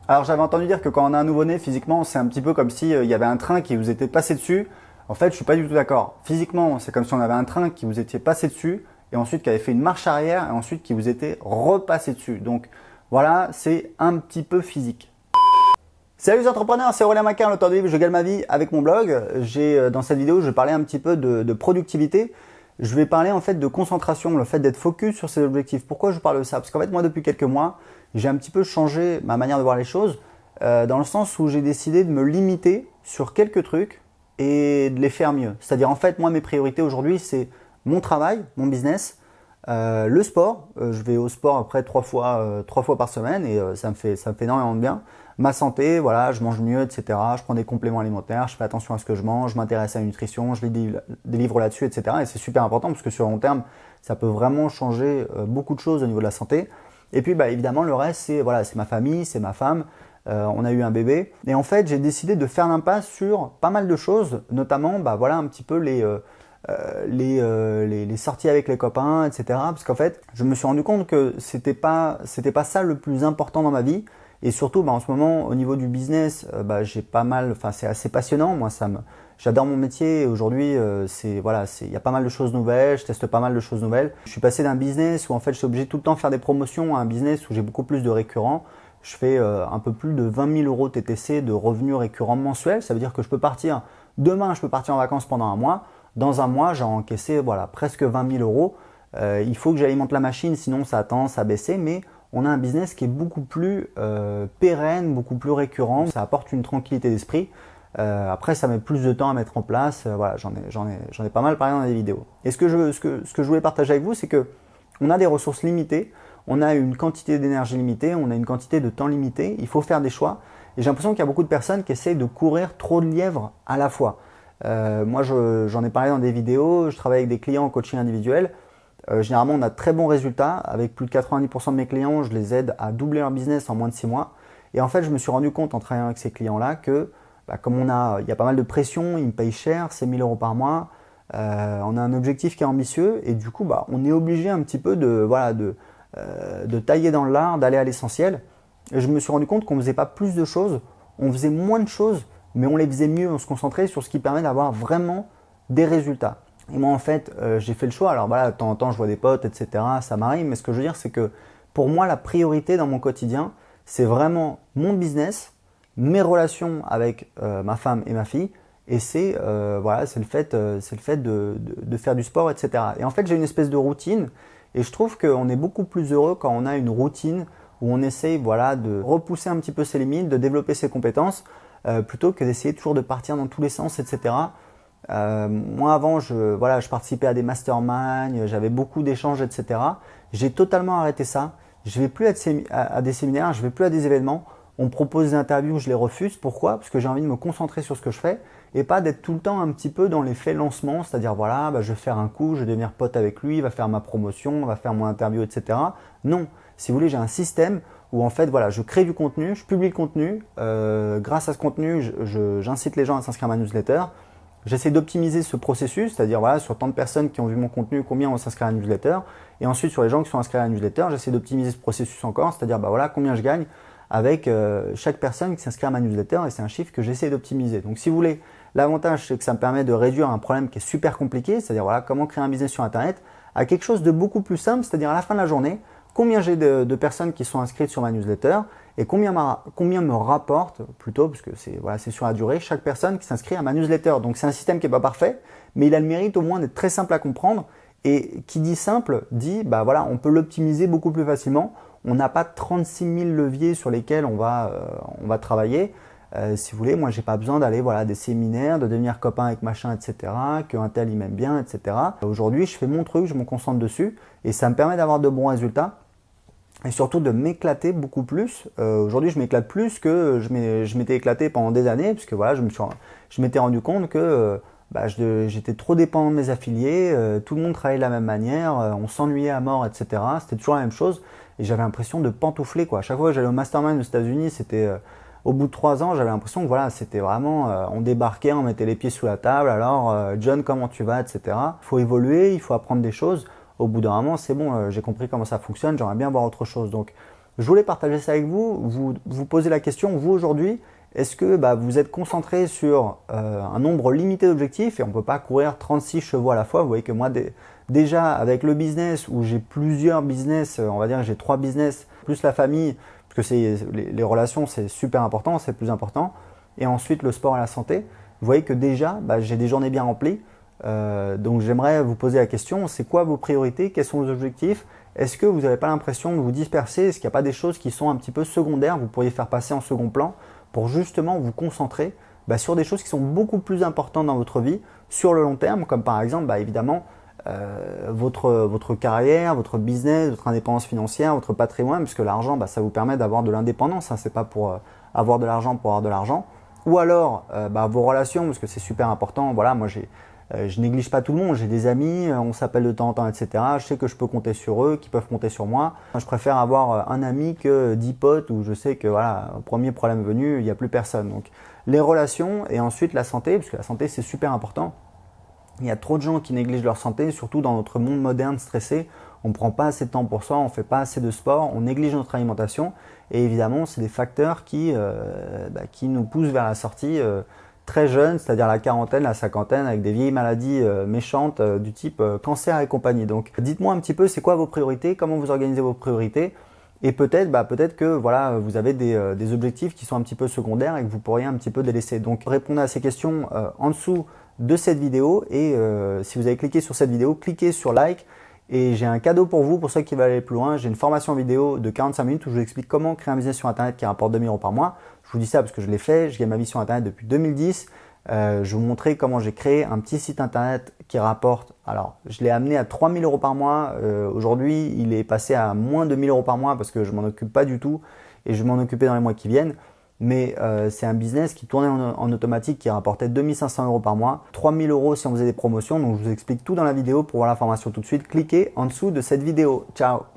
Alors j'avais entendu dire que quand on a un nouveau-né, physiquement, c'est un petit peu comme si il y avait un train qui vous était passé dessus. En fait, je suis pas du tout d'accord. Physiquement, c'est comme si on avait un train qui vous était passé dessus et ensuite qui avait fait une marche arrière et ensuite qui vous était repassé dessus. Donc voilà, c'est un petit peu physique. Salut les entrepreneurs, c'est Aurélien Maquin, l'auteur du livre Je gagne ma vie avec mon blog. Dans cette vidéo, je vais parler un petit peu de productivité. Je vais parler en fait de concentration, le fait d'être focus sur ses objectifs. Pourquoi je parle de ça? Parce qu'en fait, moi, depuis quelques mois, j'ai un petit peu changé ma manière de voir les choses, dans le sens où j'ai décidé de me limiter sur quelques trucs et de les faire mieux. C'est-à-dire, en fait, moi, mes priorités aujourd'hui, c'est mon travail, mon business, le sport. Je vais au sport après trois fois par semaine et ça me fait énormément de bien. Ma santé, voilà, je mange mieux, etc. Je prends des compléments alimentaires, je fais attention à ce que je mange, je m'intéresse à la nutrition, je lis des livres là-dessus, etc. Et c'est super important parce que sur le long terme, ça peut vraiment changer beaucoup de choses au niveau de la santé. Et puis, évidemment, le reste, c'est voilà, c'est ma famille, c'est ma femme. On a eu un bébé. Et en fait, j'ai décidé de faire l'impasse sur pas mal de choses, notamment, voilà, un petit peu les sorties avec les copains, etc. Parce qu'en fait, je me suis rendu compte que c'était pas ça le plus important dans ma vie. Et surtout, en ce moment, au niveau du business, j'ai pas mal, c'est assez passionnant. Moi, j'adore mon métier. Aujourd'hui, il y a pas mal de choses nouvelles. Je teste pas mal de choses nouvelles. Je suis passé d'un business où en fait, je suis obligé tout le temps de faire des promotions à un business où j'ai beaucoup plus de récurrents. Je fais un peu plus de 20 000 euros TTC de revenus récurrents mensuels. Ça veut dire que je peux partir demain, je peux partir en vacances pendant un mois. Dans un mois, j'ai encaissé presque 20 000 euros. Il faut que j'alimente la machine, sinon ça a tendance à baisser. Mais on a un business qui est beaucoup plus pérenne, beaucoup plus récurrent. Ça apporte une tranquillité d'esprit. Après, ça met plus de temps à mettre en place. Voilà, j'en ai pas mal parlé dans des vidéos. Et ce que je voulais partager avec vous, c'est que on a des ressources limitées, on a une quantité d'énergie limitée, on a une quantité de temps limité. Il faut faire des choix. Et j'ai l'impression qu'il y a beaucoup de personnes qui essayent de courir trop de lièvres à la fois. Moi, j'en ai parlé dans des vidéos. Je travaille avec des clients en coaching individuel. Généralement, on a de très bons résultats. Avec plus de 90% de mes clients, je les aide à doubler leur business en moins de 6 mois. Et en fait, je me suis rendu compte en travaillant avec ces clients-là que comme il y a pas mal de pression, ils me payent cher, c'est 1 000 euros par mois. On a un objectif qui est ambitieux et du coup, on est obligé un petit peu de tailler dans l'art, d'aller à l'essentiel. Et je me suis rendu compte qu'on ne faisait pas plus de choses, on faisait moins de choses, mais on les faisait mieux, on se concentrait sur ce qui permet d'avoir vraiment des résultats. Et moi, en fait, j'ai fait le choix. Alors voilà, de temps en temps, je vois des potes, etc. Ça m'arrive. Mais ce que je veux dire, c'est que pour moi, la priorité dans mon quotidien, c'est vraiment mon business, mes relations avec ma femme et ma fille. Et c'est le fait de faire du sport, etc. Et en fait, j'ai une espèce de routine. Et je trouve qu'on est beaucoup plus heureux quand on a une routine où on essaye de repousser un petit peu ses limites, de développer ses compétences, plutôt que d'essayer toujours de partir dans tous les sens, etc. Moi avant, je participais à des masterminds, j'avais beaucoup d'échanges, etc. J'ai totalement arrêté ça. Je vais plus à des séminaires, je vais plus à des événements. On me propose des interviews, je les refuse. Pourquoi? Parce que j'ai envie de me concentrer sur ce que je fais et pas d'être tout le temps un petit peu dans l'effet lancement, c'est-à-dire je vais faire un coup, je vais devenir pote avec lui, il va faire ma promotion, on va faire mon interview, etc. Non, si vous voulez, j'ai un système où en fait, je crée du contenu, je publie le contenu. Grâce à ce contenu, j'incite les gens à s'inscrire à ma newsletter. J'essaie d'optimiser ce processus, c'est-à-dire sur tant de personnes qui ont vu mon contenu, combien vont s'inscrire à la newsletter. Et ensuite, sur les gens qui sont inscrits à la newsletter, j'essaie d'optimiser ce processus encore, c'est-à-dire combien je gagne avec chaque personne qui s'inscrit à ma newsletter. Et c'est un chiffre que j'essaie d'optimiser. Donc si vous voulez, l'avantage, c'est que ça me permet de réduire un problème qui est super compliqué, c'est-à-dire comment créer un business sur Internet, à quelque chose de beaucoup plus simple, c'est-à-dire à la fin de la journée, combien j'ai de personnes qui sont inscrites sur ma newsletter et combien me rapporte plutôt, parce que c'est sur la durée, chaque personne qui s'inscrit à ma newsletter. Donc c'est un système qui n'est pas parfait, mais il a le mérite au moins d'être très simple à comprendre. Et qui dit simple, dit on peut l'optimiser beaucoup plus facilement. On n'a pas 36 000 leviers sur lesquels on va travailler. Si vous voulez, moi j'ai pas besoin d'aller à des séminaires, de devenir copain avec machin, etc. Qu'un tel il m'aime bien, etc. Aujourd'hui, je fais mon truc, je me concentre dessus et ça me permet d'avoir de bons résultats. Et surtout de m'éclater beaucoup plus. Aujourd'hui, je m'éclate plus que je m'étais éclaté pendant des années, puisque je m'étais rendu compte que j'étais trop dépendant de mes affiliés, tout le monde travaillait de la même manière, on s'ennuyait à mort, etc. C'était toujours la même chose et j'avais l'impression de pantoufler, quoi. À chaque fois que j'allais au mastermind aux États-Unis, c'était au bout de 3 ans, j'avais l'impression que c'était vraiment, on débarquait, on mettait les pieds sous la table, alors John, comment tu vas, etc. Il faut évoluer, il faut apprendre des choses. Au bout d'un moment, c'est bon, j'ai compris comment ça fonctionne, j'aimerais bien voir autre chose. Donc je voulais partager ça avec vous, vous poser la question, vous aujourd'hui, est-ce que vous êtes concentré sur un nombre limité d'objectifs et on ne peut pas courir 36 chevaux à la fois. Vous voyez que moi, déjà avec le business où j'ai plusieurs business, on va dire j'ai 3 business, plus la famille, parce que les relations c'est super important, c'est le plus important, et ensuite le sport et la santé, vous voyez que déjà j'ai des journées bien remplies. Donc j'aimerais vous poser la question, c'est quoi vos priorités, quels sont vos objectifs? Est-ce que vous n'avez pas l'impression de vous disperser? Est-ce qu'il n'y a pas des choses qui sont un petit peu secondaires, vous pourriez faire passer en second plan pour justement vous concentrer sur des choses qui sont beaucoup plus importantes dans votre vie sur le long terme, comme par exemple évidemment votre carrière, votre business, votre indépendance financière, votre patrimoine, puisque l'argent ça vous permet d'avoir de l'indépendance, hein, c'est pas pour avoir de l'argent pour avoir de l'argent, ou alors vos relations, parce que c'est super important. Voilà, moi je néglige pas tout le monde, j'ai des amis, on s'appelle de temps en temps, etc. Je sais que je peux compter sur eux, qu'ils peuvent compter sur moi. Je préfère avoir un ami que 10 potes où je sais que voilà, au premier problème venu, il n'y a plus personne. Donc les relations et ensuite la santé, parce que la santé c'est super important. Il y a trop de gens qui négligent leur santé, surtout dans notre monde moderne stressé. On ne prend pas assez de temps pour soi, on ne fait pas assez de sport, on néglige notre alimentation. Et évidemment, c'est des facteurs qui nous poussent vers la sortie très jeune, c'est-à-dire la quarantaine, la cinquantaine, avec des vieilles maladies méchantes du type cancer et compagnie. Donc dites-moi un petit peu, c'est quoi vos priorités, comment vous organisez vos priorités, et peut-être que voilà, vous avez des objectifs qui sont un petit peu secondaires et que vous pourriez un petit peu délaisser. Donc répondez à ces questions en dessous de cette vidéo, et si vous avez cliqué sur cette vidéo, cliquez sur like. Et j'ai un cadeau pour vous, pour ceux qui veulent aller plus loin. J'ai une formation vidéo de 45 minutes où je vous explique comment créer un business sur Internet qui rapporte 2 000 € par mois. Je vous dis ça parce que je l'ai fait, je gagne ma vie sur Internet depuis 2010. Je vais vous montrer comment j'ai créé un petit site Internet qui rapporte, alors je l'ai amené à 3 000 € par mois. Aujourd'hui, il est passé à moins de 1 000 € par mois parce que je m'en occupe pas du tout et je vais m'en occuper dans les mois qui viennent. Mais c'est un business qui tournait en automatique, qui rapportait 2 500 € par mois, 3 000 € si on faisait des promotions. Donc je vous explique tout dans la vidéo. Pour voir la formation tout de suite, cliquez en dessous de cette vidéo. Ciao!